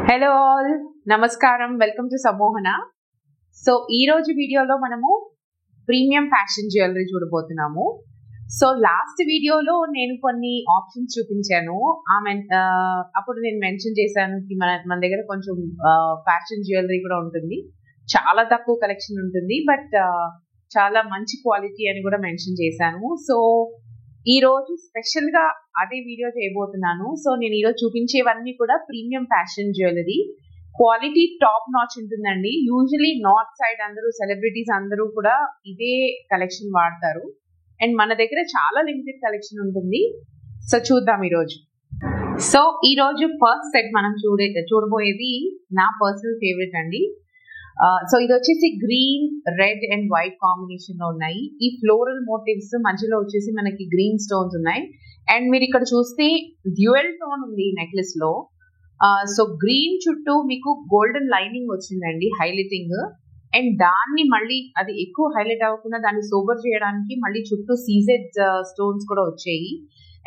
Hello all, నమస్కారం. Welcome to Sammohana. So ఈ రోజు వీడియోలో మనము ప్రీమియం ఫ్యాషన్ జ్యువెలరీ చూడబోతున్నాము. సో లాస్ట్ వీడియోలో నేను కొన్ని ఆప్షన్స్ చూపించాను. అప్పుడు నేను మెన్షన్ చేశాను మన దగ్గర కొంచెం ఫ్యాషన్ జ్యువెలరీ కూడా ఉంటుంది, చాలా తక్కువ కలెక్షన్ ఉంటుంది, బట్ చాలా మంచి క్వాలిటీ అని కూడా మెన్షన్ చేశాను. సో ఈ రోజు స్పెషల్ గా అదే వీడియో చేయబోతున్నాను. సో నేను ఈరోజు చూపించేవన్నీ కూడా premium fashion jewellery, quality top notch ఉంటుందండి. యూజువలీ నార్త్ సైడ్ అందరూ సెలబ్రిటీస్ అందరూ కూడా ఇదే కలెక్షన్ వాడతారు, అండ్ మన దగ్గర చాలా లిమిటెడ్ కలెక్షన్ ఉంటుంది. సో చూద్దాం ఈరోజు. సో ఈ రోజు ఫస్ట్ సెట్ మనం చూడబోయేది నా పర్సనల్ ఫేవరెట్ అండి. సో ఇది వచ్చేసి green, red and white combination లో ఉన్నాయి. ఈ ఫ్లోరల్ మోటివ్స్ మధ్యలో వచ్చేసి మనకి గ్రీన్ స్టోన్స్ ఉన్నాయి, అండ్ మీరు ఇక్కడ చూస్తే డ్యూయల్ టోన్ ఉంది నెక్లెస్ లో. సో గ్రీన్ చుట్టూ మీకు గోల్డెన్ లైనింగ్ వచ్చిందండి, హైలైటింగ్. అండ్ దాన్ని మళ్ళీ అది ఎక్కువ హైలైట్ అవ్వకుండా దాన్ని సోబర్ చేయడానికి మళ్ళీ చుట్టూ సీజెడ్ స్టోన్స్ కూడా వచ్చాయి.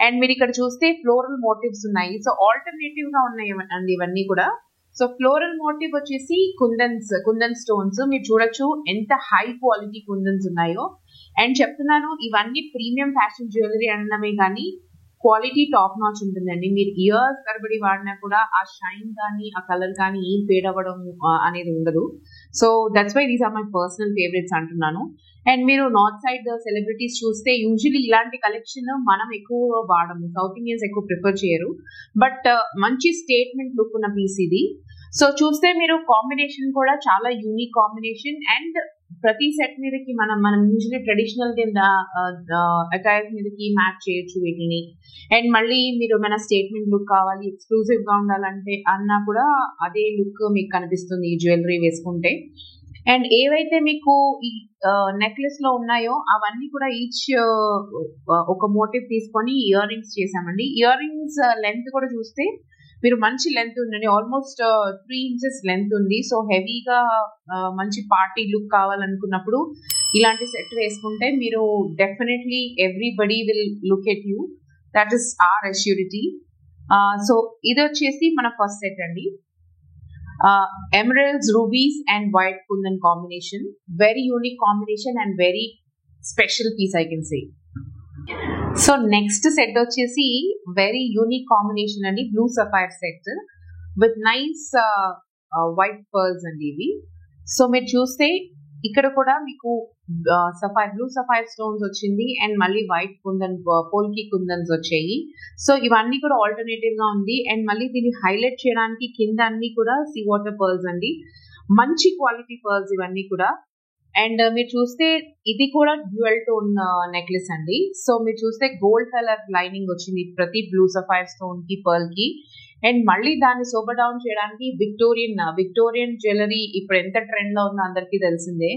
అండ్ మీరు ఇక్కడ చూస్తే ఫ్లోరల్ మోటివ్స్ ఉన్నాయి. సో ఆల్టర్నేటివ్ గా ఉన్నాయి అండి ఇవన్నీ కూడా. సో ఫ్లోరల్ మోటివ్ వచ్చేసి కుందన్ స్టోన్స్. మీరు చూడొచ్చు ఎంత హై క్వాలిటీ కుందన్స్ ఉన్నాయో. అండ్ చెప్తున్నాను, ఇవన్నీ ప్రీమియం ఫ్యాషన్ జ్యువెలరీ అనడమే కానీ క్వాలిటీ టాప్ నాచ్ ఉంటుందండి. మీరు ఇయర్స్ తరబడి వాడినా కూడా ఆ షైన్ కానీ ఆ కలర్ కానీ ఏం ఫేడ్ అవ్వడం అనేది ఉండదు. So that's why these are my personal favourites అంటున్నాను. అండ్ మీరు నార్త్ సైడ్ సెలబ్రిటీస్ చూస్తే యూజువలీ ఇలాంటి కలెక్షన్ మనం ఎక్కువ వాడము, సౌత్ ఇండియన్స్ ఎక్కువ ప్రిఫర్ చేయరు, బట్ మంచి స్టేట్మెంట్ లుక్ ఉన్న పీస్ ఇది. సో చూస్తే మీరు కాంబినేషన్ కూడా చాలా యూనిక్ కాంబినేషన్, అండ్ ప్రతి సెట్ మీదకి మనం యూజువలీ ట్రెడిషనల్ కింద అటైర్ మీదకి మ్యాచ్ చేయొచ్చు వీటిని. అండ్ మళ్ళీ మీరు మన స్టేట్మెంట్ లుక్ కావాలి, ఎక్స్క్లూజివ్ గా ఉండాలంటే అన్నా కూడా అదే లుక్ మీకు కనిపిస్తుంది ఈ జ్యువెలరీ వేసుకుంటే. అండ్ ఏవైతే మీకు ఈ నెక్లెస్ లో ఉన్నాయో అవన్నీ కూడా ఈచ్ ఒక మోటివ్ తీసుకొని ఇయర్ రింగ్స్ చేసామండి. ఇయర్ రింగ్స్ లెంత్ కూడా చూస్తే మీరు మంచి లెంత్ ఉందండి, ఆల్మోస్ట్ 3 inches లెంత్ ఉంది. సో హెవీగా మంచి పార్టీ లుక్ కావాలనుకున్నప్పుడు ఇలాంటి సెట్ వేసుకుంటే మీరు definitely everybody will look at you. That is our assurity. So ఇది వచ్చేసి మన ఫస్ట్ సెట్ అండి. Emeralds, rubies and white kundan combination. Very unique combination and very special piece I can say. So next set వచ్చేసి very unique combination అండి, blue sapphire set with nice white pearls అండి ఇవి. So మీరు చూస్తే ఇక్కడ కూడా మీకు బ్లూ సఫైర్ స్టోన్స్ వచ్చింది, అండ్ మళ్ళీ వైట్ కుందన్ పోల్కి కుందన్స్ వచ్చాయి. సో ఇవన్నీ కూడా ఆల్టర్నేటివ్ గా ఉంది. అండ్ మళ్ళీ దీన్ని హైలైట్ చేయడానికి కింద అన్ని కూడా సీ వాటర్ పర్ల్స్ అండి, మంచి క్వాలిటీ పర్ల్స్ ఇవన్నీ కూడా. అండ్ మీరు చూస్తే ఇది కూడా డ్యూయల్ టోన్ నెక్లెస్ అండి. సో మీరు చూస్తే గోల్డ్ కలర్ లైనింగ్ వచ్చింది ప్రతి బ్లూ సఫైర్ స్టోన్ కి పర్ల్ కి. అండ్ మళ్ళీ దాన్ని సోబర్ డౌన్ చేయడానికి విక్టోరియన్ జ్యువెలరీ ఇప్పుడు ఎంత ట్రెండ్ లో ఉందో అందరికీ తెలిసిందే.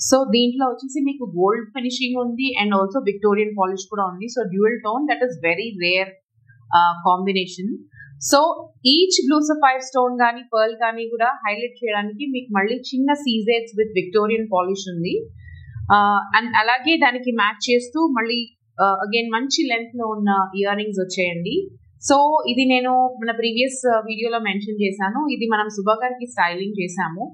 సో దీంట్లో వచ్చేసి మీకు గోల్డ్ ఫినిషింగ్ ఉంది, అండ్ ఆల్సో విక్టోరియన్ పాలిష్ కూడా ఉంది. So dual tone, that is very rare combination. So each blue sapphire stone కానీ పర్ల్ కానీ కూడా హైలైట్ చేయడానికి మీకు మళ్ళీ చిన్న సీజెడ్స్ విత్ విక్టోరియన్ పాలిష్ ఉంది. అండ్ అలాగే దానికి మ్యాచ్ చేస్తూ మళ్ళీ అగైన్ మంచి లెంత్ లో ఉన్న ఇయర్ రింగ్స్ వచ్చాయండి. సో ఇది నేను మన ప్రీవియస్ వీడియోలో మెన్షన్ చేశాను, ఇది మనం సుభా గారికి స్టైలింగ్ చేశాము,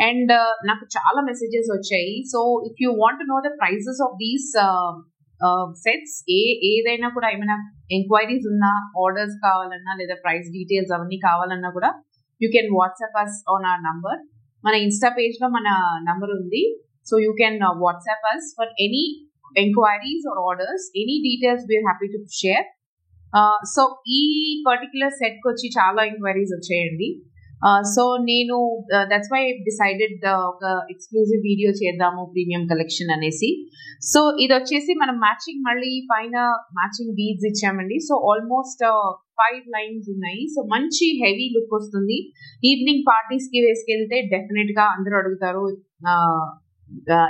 అండ్ నాకు చాలా మెసేజెస్ వచ్చాయి. So if you want to know the prices of these sets, ఏదైనా కూడా ఏమైనా ఎంక్వైరీస్ ఉన్నా, ఆర్డర్స్ కావాలన్నా, లేదా ప్రైస్ డీటెయిల్స్ అవన్నీ కావాలన్నా కూడా you can WhatsApp us on our number. మన ఇన్స్టా పేజ్ లో మన నంబర్ ఉంది. So you can WhatsApp us for any enquiries or orders, any details we're happy to share. So ఈ పర్టికులర్ సెట్ కి వచ్చి చాలా ఎంక్వైరీస్ వచ్చాయండి. సో నేను దట్స్ వై డిసైడెడ్ ఒక ఎక్స్క్లూజివ్ వీడియో చేద్దాము ప్రీమియం కలెక్షన్ అనేసి. సో ఇది వచ్చేసి మనం మ్యాచింగ్ మళ్ళీ పైన మ్యాచింగ్ బీడ్స్ ఇచ్చామండి. సో ఆల్మోస్ట్ 5 lines ఉన్నాయి. సో మంచి హెవీ లుక్ వస్తుంది. ఈవినింగ్ పార్టీస్ కి వేసుకెళ్తే డెఫినెట్ గా అందరూ అడుగుతారు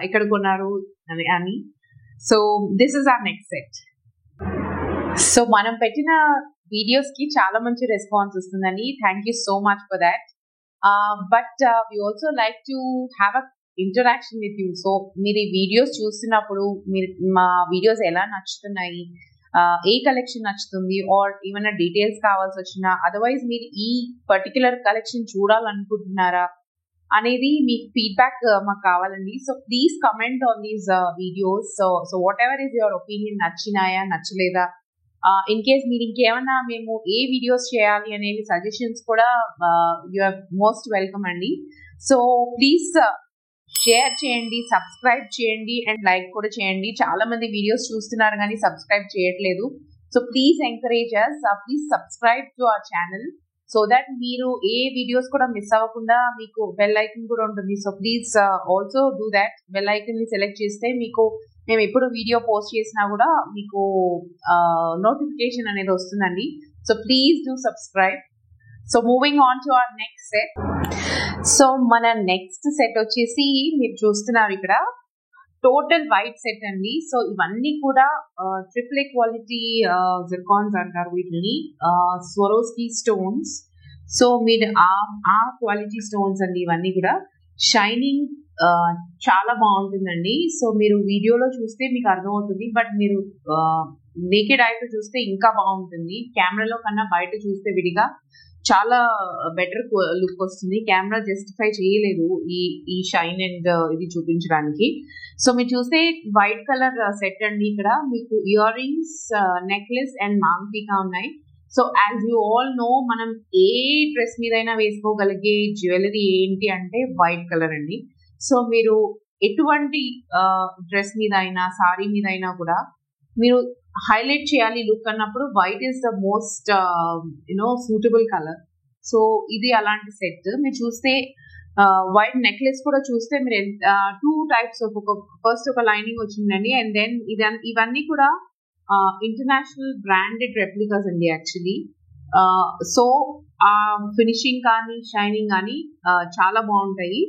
ఎక్కడ కొన్నారు అని. So this is our next set. So మనం పెట్టిన వీడియోస్ కి చాలా మంచి రెస్పాన్స్ వస్తుందని, thank you so much for that. But we also like to have a interaction with you. So మీరు ఈ వీడియోస్ చూస్తున్నప్పుడు మీరు మా వీడియోస్ ఎలా నచ్చుతున్నాయి, ఏ కలెక్షన్ నచ్చుతుంది ఆర్ ఏమైనా డీటెయిల్స్ కావాల్సి వచ్చినా అదర్వైజ్ మీరు ఈ పర్టికులర్ కలెక్షన్ చూడాలనుకుంటున్నారా అనేది మీకు ఫీడ్బ్యాక్ మాకు కావాలండి. So please comment on these videos. So whatever is your opinion, నచ్చినాయా నచ్చలేదా, ఇన్ కేస్ మీరు ఇంకేమన్నా మేము ఏ వీడియోస్ చేయాలి అనేవి సజెషన్స్ కూడా యు ఆర్ మోస్ట్ వెల్కమ్ అండి. సో ప్లీజ్ షేర్ చేయండి, సబ్స్క్రైబ్ చేయండి అండ్ లైక్ కూడా చేయండి. చాలా మంది వీడియోస్ చూస్తున్నారు కానీ సబ్స్క్రైబ్ చేయట్లేదు. So please encourage us, please subscribe to our channel so that మీరు ఏ వీడియోస్ కూడా మిస్ అవ్వకుండా మీకు బెల్ ఐకన్ కూడా ఉంటుంది. So please also do that. Bell icon ని సెలెక్ట్ చేస్తే మీకు మేము ఎప్పుడు వీడియో పోస్ట్ చేసినా కూడా మీకు నోటిఫికేషన్ అనేది వస్తుందండి. So please do subscribe. So moving on to our next set. So మన నెక్స్ట్ సెట్ వచ్చేసి మీరు చూస్తున్నారు ఇక్కడ టోటల్ వైట్ సెట్ అండి. సో ఇవన్నీ కూడా ట్రిపుల్ క్వాలిటీ జిర్కాన్స్ అంటారు వీటిని, స్వరోస్కీ స్టోన్స్. సో మీరు ఆ క్వాలిటీ స్టోన్స్ అండి ఇవన్నీ కూడా. షైనింగ్ చాలా బాగుంటుందండి. సో మీరు వీడియోలో చూస్తే మీకు అర్థమవుతుంది, బట్ మీరు నేకెడ్ ఐతో చూస్తే ఇంకా బాగుంటుంది. కెమెరాలో కన్నా బయట చూస్తే విడిగా చాలా బెటర్ లుక్ వస్తుంది. కెమెరా జస్టిఫై చేయలేదు ఈ షైన్ అండ్ ఇది చూపించడానికి. సో మీరు చూస్తే వైట్ కలర్ సెట్ అండి. ఇక్కడ మీకు earrings, necklace and maang tikka ఉన్నాయి. So as you all know, మనం ఏ డ్రెస్ మీదైనా వేసుకోగలిగే జ్యువెలరీ ఏంటి అంటే వైట్ కలర్ అండి. సో మీరు ఎటువంటి డ్రెస్ మీద అయినా సారీ మీద అయినా కూడా మీరు హైలైట్ చేయాలి లుక్ అన్నప్పుడు white is the most suitable colour. So ఇది అలాంటి సెట్. మీరు చూస్తే వైట్ నెక్లెస్ కూడా చూస్తే మీరు 2 టైప్స్ ఆఫ్, ఫస్ట్ ఒక లైనింగ్ వచ్చిందండి అండ్ దెన్ ఇవన్నీ కూడా ఇంటర్నేషనల్ బ్రాండెడ్ రెప్లికాస్ అండి యాక్చువల్లీ. సో ఫినిషింగ్ కానీ షైనింగ్ కానీ చాలా బాగుంటాయి.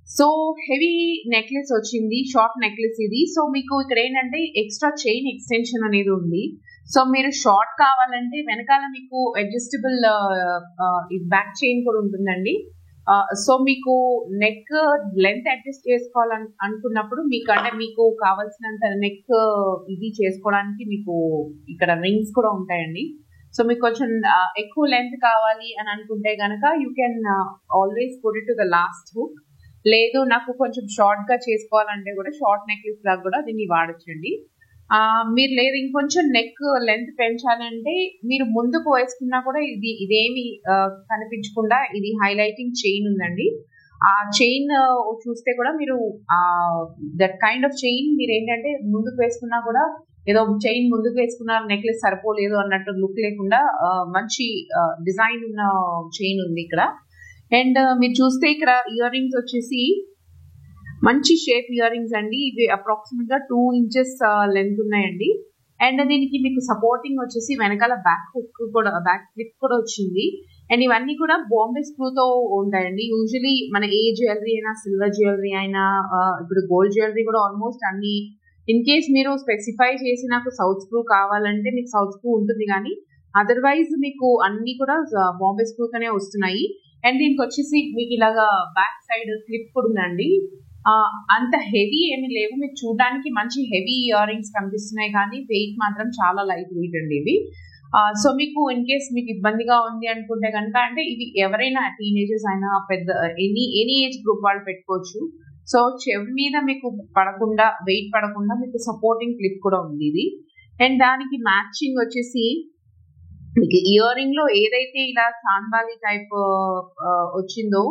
సో హెవీ నెక్లెస్ వచ్చింది, షార్ట్ నెక్లెస్ ఇది. సో మీకు ఇక్కడ ఏంటంటే ఎక్స్ట్రా చైన్ ఎక్స్టెన్షన్ అనేది ఉంది. సో మీరు షార్ట్ కావాలంటే వెనకాల మీకు అడ్జస్టబుల్ బ్యాక్ చైన్ కూడా ఉంటుందండి. సో మీకు నెక్ లెంత్ అడ్జస్ట్ చేసుకోవాలని అనుకున్నప్పుడు మీకు కావాల్సినంత నెక్ ఇది చేసుకోవడానికి మీకు ఇక్కడ రింగ్స్ కూడా ఉంటాయండి. సో మీకు కొంచెం ఎక్కువ లెంత్ కావాలి అని అనుకుంటే కనుక you can always put it to the last hook. లేదు నాకు కొంచెం షార్ట్ గా చేసుకోవాలంటే కూడా షార్ట్ నెక్లెస్ లాగా కూడా దీన్ని వాడచ్చండి. మీరు లేదు ఇంకొంచెం నెక్ లెంత్ పెంచాలంటే మీరు ముందుకు వేసుకున్నా కూడా ఇదేమి కనిపించకుండా ఇది హైలైటింగ్ చైన్ ఉందండి. ఆ చైన్ చూస్తే కూడా మీరు దట్ కైండ్ ఆఫ్ చైన్ మీరు ఏంటంటే ముందుకు వేసుకున్నా కూడా ఏదో చైన్ ముందుకు వేసుకున్న నెక్లెస్ సరిపోలేదు అన్నట్టు లుక్ లేకుండా మంచి డిజైన్ ఉన్న చైన్ ఉంది ఇక్కడ. అండ్ మీరు చూస్తే ఇక్కడ ఇయర్ రింగ్స్ వచ్చేసి మంచి షేప్ ఇయర్ రింగ్స్ అండి. ఇవి అప్రాక్సిమేట్ గా 2 inches లెంత్ ఉన్నాయండి. అండ్ దీనికి మీకు సపోర్టింగ్ వచ్చేసి వెనకాల బ్యాక్ హుక్ కూడా, బ్యాక్ క్లిప్ కూడా వచ్చింది. అండ్ ఇవన్నీ కూడా బాంబే స్క్రూతో ఉంటాయండి. యూజువలీ మన ఏ జ్యువెలరీ అయినా, సిల్వర్ జ్యువెలరీ అయినా, ఇప్పుడు గోల్డ్ జ్యువెలరీ కూడా ఆల్మోస్ట్ అన్ని, ఇన్ కేస్ మీరు స్పెసిఫై చేసి నాకు సౌత్ స్క్రూ కావాలంటే మీకు సౌత్ స్క్రూ ఉంటుంది, కానీ అదర్వైజ్ మీకు అన్ని కూడా బాంబే స్క్రూతోనే వస్తున్నాయి. అండ్ దీనికి వచ్చేసి మీకు ఇలాగా బ్యాక్ సైడ్ క్లిప్ కూడా ఉందండి. అంత హెవీ ఏమి లేవు, మీకు చూడడానికి మంచి హెవీ ఇయర్ రింగ్స్ కనిపిస్తున్నాయి కానీ వెయిట్ మాత్రం చాలా లైట్ వెయిట్ అండి ఇవి. సో మీకు ఇన్ కేస్ మీకు ఇబ్బందిగా ఉంది అనుకుంటే కనుక, అంటే ఇవి ఎవరైనా టీనేజర్స్ అయినా పెద్ద ఎనీ ఏజ్ గ్రూప్ వాళ్ళు పెట్టుకోవచ్చు. సో చెవి మీద మీకు పడకుండా, వెయిట్ పడకుండా మీకు సపోర్టింగ్ క్లిప్ కూడా ఉంది ఇది. అండ్ దానికి మ్యాచింగ్ వచ్చేసి మీకు ఇయర్ రింగ్ లో ఏదైతే ఇలా చాందాలి టైప్ వచ్చిందో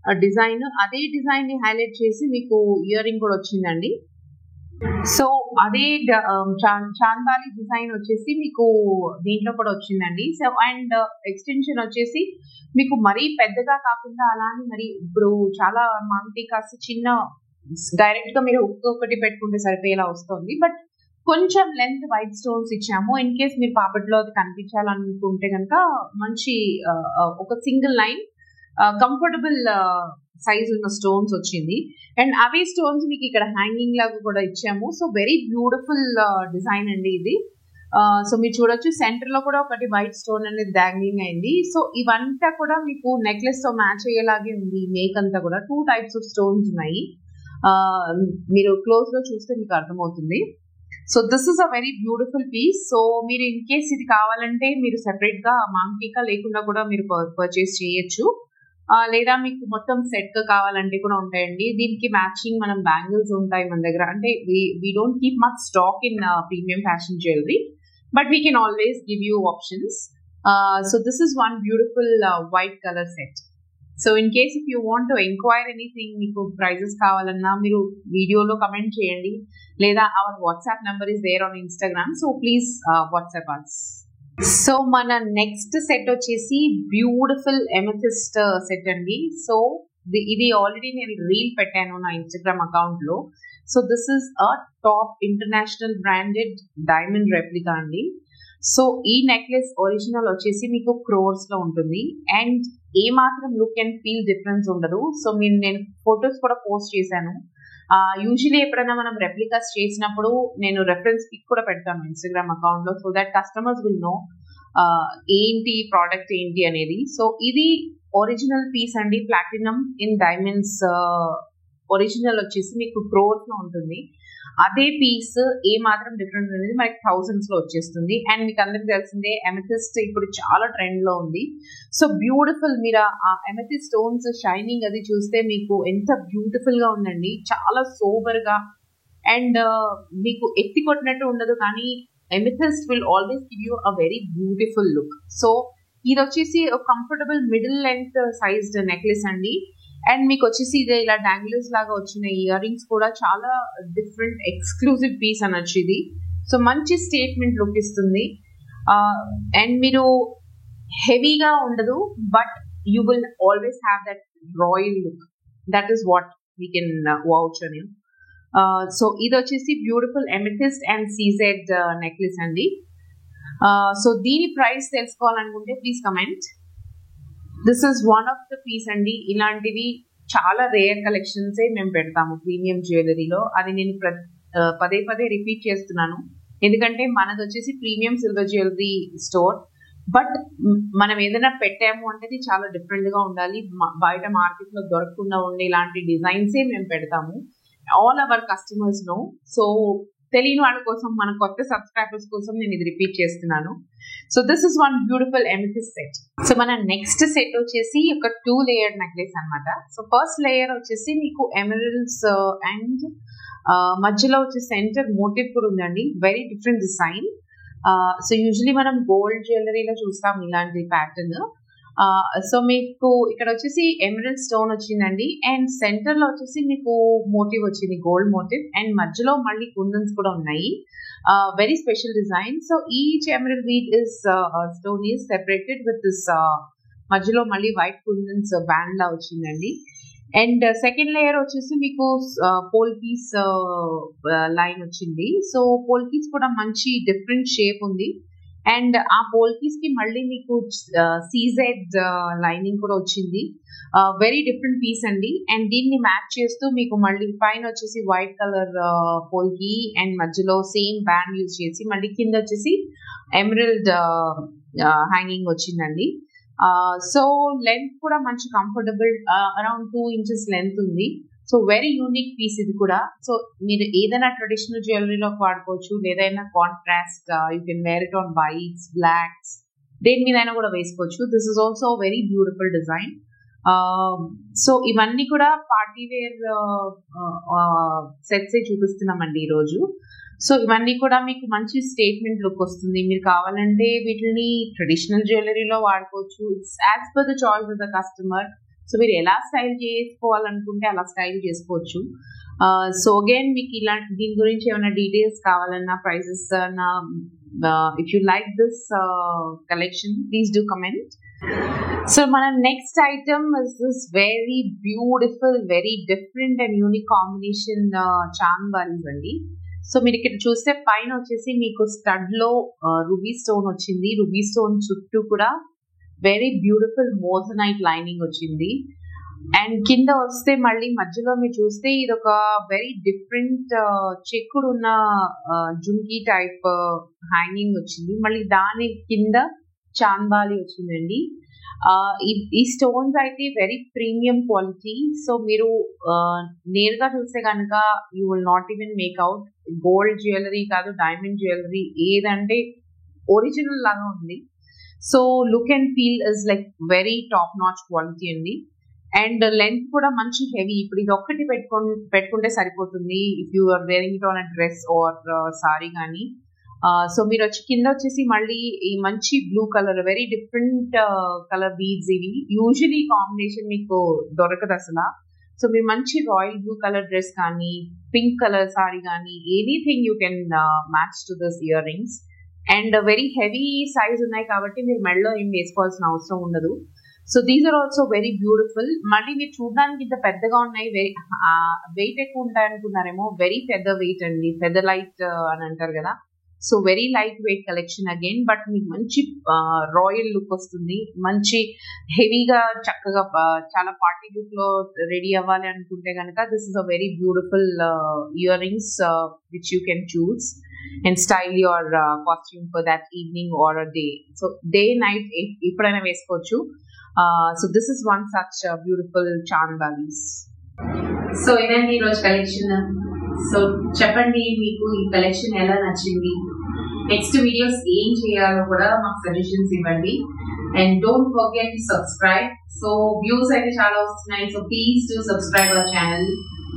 డిజైన్, అదే డిజైన్ ని హైలైట్ చేసి మీకు ఇయర్ రింగ్ కూడా వచ్చిందండి. సో అదే చాందాలి డిజైన్ వచ్చేసి మీకు దీంట్లో కూడా వచ్చిందండి. సో అండ్ ఎక్స్టెన్షన్ వచ్చేసి మీకు మరీ పెద్దగా కాకుండా అలానే మరి ఇప్పుడు చాలా మాంగ్టీకాస్ చిన్న డైరెక్ట్ గా మీరు ఒకటి పెట్టుకుంటే సరిపోయేలా వస్తుంది, బట్ కొంచెం లెంత్ వైట్ స్టోన్స్ ఇచ్చాము. ఇన్ కేస్ మీరు పాపట్లో అది కనిపించాలనుకుంటే కనుక మంచి ఒక సింగిల్ లైన్ కంఫర్టబుల్ సైజ్ ఉన్న స్టోన్స్ వచ్చింది. అండ్ అవే స్టోన్స్ మీకు ఇక్కడ హ్యాంగింగ్ లాగా కూడా ఇచ్చాము. సో వెరీ బ్యూటిఫుల్ డిజైన్ అండి ఇది. సో మీరు చూడొచ్చు సెంటర్ లో కూడా ఒకటి వైట్ స్టోన్ అనేది డాంగ్లింగ్ అయింది. సో ఇవంతా కూడా మీకు నెక్లెస్ తో మ్యాచ్ అయ్యేలాగే ఉంది. మేక్ అంతా కూడా 2 types ఆఫ్ స్టోన్స్ ఉన్నాయి. మీరు క్లోజ్ లో చూస్తే మీకు అర్థమవుతుంది. So this is a very beautiful piece. So మీరు ఇన్ కేస్ ఇది కావాలంటే మీరు సెపరేట్ గా మాంకికా లేకుండా కూడా మీరు పర్చేస్ చేయొచ్చు. లేదా మీకు మొత్తం సెట్ గా కావాలంటే కూడా ఉంటాయండి. దీనికి మ్యాచింగ్ మనం బ్యాంగిల్స్ ఉంటాయి మన దగ్గర. అంటే we don't keep much stock in premium fashion jewelry, but we can always give you options. So this is one beautiful white color set. So in case if you want to inquire anything, మీకు prices కావాలన్నా మీరు వీడియోలో comment చేయండి, లేదా our WhatsApp number is there on Instagram. So please WhatsApp us. So మన next set వచ్చేసి beautiful amethyst set అండి. So ఇది ఆల్రెడీ నేను రీల్ పెట్టాను నా ఇన్స్టాగ్రామ్ అకౌంట్ లో. So this is a top international branded diamond replica అండి. So ఈ నెక్లెస్ ఒరిజినల్ వచ్చేసి మీకు క్రోర్స్ లో ఉంటుంది అండ్ ఏ మాత్రం లుక్ అండ్ ఫీల్ డిఫరెన్స్ ఉండదు. సో నేను ఫొటోస్ కూడా పోస్ట్ చేశాను. యూజువలీ ఎప్పుడైనా మనం రెప్లికాస్ చేసినప్పుడు నేను రెఫరెన్స్ పిక్ కూడా పెడతాను ఇన్స్టాగ్రామ్ అకౌంట్ లో, so that customers will know ఏంటి ప్రోడక్ట్ ఏంటి అనేది. సో ఇది ఒరిజినల్ పీస్ అండి, ప్లాటినం ఇన్ డైమండ్స్. ఒరిజినల్ వచ్చేసి మీకు క్రోర్స్ లో ఉంటుంది. అదే పీస్ ఏ మాత్రం డిఫరెన్స్ అనేది మనకి థౌసండ్స్ లో వచ్చేస్తుంది. అండ్ మీకు అందరికి తెలిసిందే ఎమెథిస్ట్ ఇప్పుడు చాలా ట్రెండ్ లో ఉంది. సో బ్యూటిఫుల్, మీరు ఆ ఎమెథిస్ట్ స్టోన్స్ షైనింగ్ అది చూస్తే మీకు ఎంత బ్యూటిఫుల్ గా ఉందండి. చాలా సోబర్ గా అండ్ మీకు ఎత్తి కొట్టినట్టు ఉండదు, కానీ amethyst will always give you a very beautiful look. So ఇది వచ్చేసి comfortable middle length sized necklace అండి. అండ్ మీకు వచ్చేసి ఇది ఇలా డాంగిల్స్ లాగా వచ్చిన ఇయర్ రింగ్స్ కూడా చాలా డిఫరెంట్ ఎక్స్క్లూజివ్ పీస్ అనొచ్చు ఇది. సో మంచి స్టేట్మెంట్ లుక్ ఇస్తుంది. అండ్ మీరు హెవీగా ఉండదు, but you will always have that royal look. That is what we can vouch అని. సో ఇది వచ్చేసి beautiful amethyst and CZ necklace అండి. సో దీని ప్రైస్ తెలుసుకోవాలనుకుంటే please comment. This is one of the piece అండి. ఇలాంటివి చాలా రేర్ కలెక్షన్స్ మేము పెడతాము ప్రీమియం జ్యువెలరీలో. అది నేను పదే పదే రిపీట్ చేస్తున్నాను, ఎందుకంటే మనది వచ్చేసి premium silver jewellery store. But మనం ఏదైనా పెట్టాము అంటే చాలా డిఫరెంట్ గా ఉండాలి. బయట మార్కెట్ లో దొరకకుండా ఉండే ఇలాంటి డిజైన్సే మేము పెడతాము. All our customers know. So తెలియని వాళ్ళ కోసం, మన కొత్త సబ్స్క్రైబర్స్ కోసం నేను ఇది రిపీట్ చేస్తున్నాను. So this is one beautiful amethyst set. So మన నెక్స్ట్ సెట్ వచ్చేసి ఒక 2 లేయర్ నెక్లెస్ అనమాట. సో ఫస్ట్ లేయర్ వచ్చేసి మీకు ఎమరల్డ్స్ అండ్ మధ్యలో వచ్చే సెంటర్ మోటివ్ కూడా ఉందండి. Very different design. So usually మనం గోల్డ్ జ్యువెలరీలో చూస్తాం ఇలాంటి ప్యాటర్న్. సో మీకు ఇక్కడ వచ్చేసి ఎమరల్డ్ స్టోన్ వచ్చిందండి అండ్ సెంటర్ లో వచ్చేసి మీకు మోటివ్ వచ్చింది, గోల్డ్ మోటివ్. అండ్ మధ్యలో మళ్ళీ కుందన్స్ కూడా ఉన్నాయి. Very special design. So each emerald bead is stone is separated with this మధ్యలో మళ్ళీ వైట్ కుందన్స్ బ్యాండ్ లా వచ్చిందండి. అండ్ సెకండ్ లేయర్ వచ్చేసి మీకు పోల్కీస్ లైన్ వచ్చింది. సో పోల్కీస్ కూడా మంచి డిఫరెంట్ షేప్ ఉంది. అండ్ ఆ పోల్కీస్ కి మళ్ళీ మీకు సీజెడ్ లైనింగ్ కూడా వచ్చింది. వెరీ డిఫరెంట్ పీస్ అండి. అండ్ దీన్ని మ్యాచ్ చేస్తూ మీకు మళ్ళీ పైన వచ్చేసి వైట్ కలర్ పోల్కీ అండ్ మధ్యలో సేమ్ బ్యాండ్ యూజ్ చేసి మళ్ళీ కింద వచ్చేసి ఎమరల్డ్ హ్యాంగింగ్ వచ్చిందండి. సో లెంత్ కూడా మంచి కంఫర్టబుల్, అరౌండ్ 2 inches లెంత్ ఉంది. సో వెరీ యూనిక్ పీస్ ఇది కూడా. సో మీరు ఏదైనా ట్రెడిషనల్ జ్యువెలరీలో వాడుకోవచ్చు, లేదా contrast you can wear it on whites, blacks, దేని మీదైనా కూడా వేసుకోవచ్చు. This is also very beautiful design. So ఇవన్నీ కూడా పార్టీ వేర్ సెట్సే చూపిస్తున్నామండి ఈరోజు. సో ఇవన్నీ కూడా మీకు మంచి స్టేట్మెంట్ లుక్ వస్తుంది. మీరు కావాలంటే వీటిని ట్రెడిషనల్ జ్యువెలరీలో వాడుకోవచ్చు. It's as per the choice of the customer. So మీరు ఎలా స్టైల్ చేసుకోవాలనుకుంటే అలా స్టైల్ చేసుకోవచ్చు. సో అగైన్ మీకు దీని గురించి ఏమైనా డీటెయిల్స్ కావాలన్నా, ప్రైజెస్ అన్నా, if you like this collection please do comment. So మన next item is this very beautiful, very different and unique combination chand balis అండి. సో మీరు ఇక్కడ చూస్తే పైన వచ్చేసి మీకు స్టడ్ లో రూబీ స్టోన్ వచ్చింది. రూబీ స్టోన్ చుట్టూ కూడా వెరీ బ్యూటిఫుల్ మోజనైట్ లైనింగ్ వచ్చింది. అండ్ కింద వస్తే మళ్ళీ మధ్యలో మీరు చూస్తే ఇది ఒక వెరీ డిఫరెంట్ చెక్కుడు ఉన్న జుంకీ టైప్ హ్యాంగింగ్ వచ్చింది. మళ్ళీ దాని కింద చాంద్ బాలి వచ్చిందండి. ఈ స్టోన్స్ అయితే వెరీ ప్రీమియం క్వాలిటీ. సో మీరు నేరుగా చూస్తే కనుక you will not even make out gold jewellery కాదు, డైమండ్ జ్యువెలరీ, ఏదంటే ఒరిజినల్ లాగా ఉంది. So look and feel is like very top notch quality అండి. అండ్ లెంత్ కూడా మంచి హెవీ. ఇప్పుడు ఇది ఒక్కటి పెట్టుకుంటే సరిపోతుంది if you are wearing it on a dress or sari కానీ. సో మీరు కింద వచ్చేసి మళ్ళీ ఈ మంచి blue colour, very different colour beads ఇవి. యూజువలీ కాంబినేషన్ మీకు దొరకదు అసలు. సో మీరు మంచి రాయల్ బ్లూ కలర్ డ్రెస్ కానీ, పింక్ కలర్ సారీ కానీ, anything you can match to this earrings. And very heavy size ఉన్నాయి కాబట్టి మీరు మెడలో ఏం వేసుకోవాల్సిన అవసరం ఉండదు. So these are also very beautiful. మళ్ళీ మీరు చూడడానికి ఇంత పెద్దగా ఉన్నాయి, వెయిట్ ఎక్కువ ఉంటాయి అనుకున్నారేమో. వెరీ ఫెదర్ వెయిట్ అండి, ఫెదర్ లైట్ అని అంటారు కదా. So very light weight collection again. But మీకు మంచి రాయల్ లుక్ వస్తుంది, మంచి హెవీగా చక్కగా చాలా పార్టీ లుక్ లో రెడీ అవ్వాలి అనుకుంటే కనుక this is a very beautiful ear rings which you can choose and style your costume for that evening or a day. So day night ఎప్పుడైనా వేసుకోవచ్చు. So this is one such beautiful chandbalis. So ఇదండి ఈరోజు collection. So చెప్పండి మీకు ఈ collection ఎలా నచ్చింది, next videos ఏం చేయాలో కూడా మాకు సజెషన్స్ ఇవ్వండి. And don't forget to subscribe. So views అయితే చాలా వస్తున్నాయి. So please to subscribe our channel.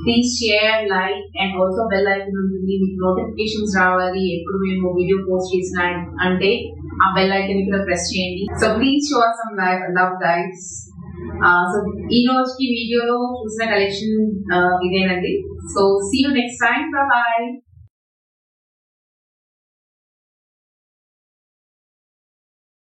Please share, like and also bell icon ఉంటుంది. మీకు నోటిఫికేషన్స్ రావాలి ఎప్పుడు మేము వీడియో పోస్ట్ చేసిన అంటే ఆ బెల్ ఐకాన్ కూడా ప్రెస్ చేయండి. So please show some love guys. So ఈ రోజుకి వీడియోలో చూసిన కలెక్షన్ ఇదేనండి. So see you next time. By.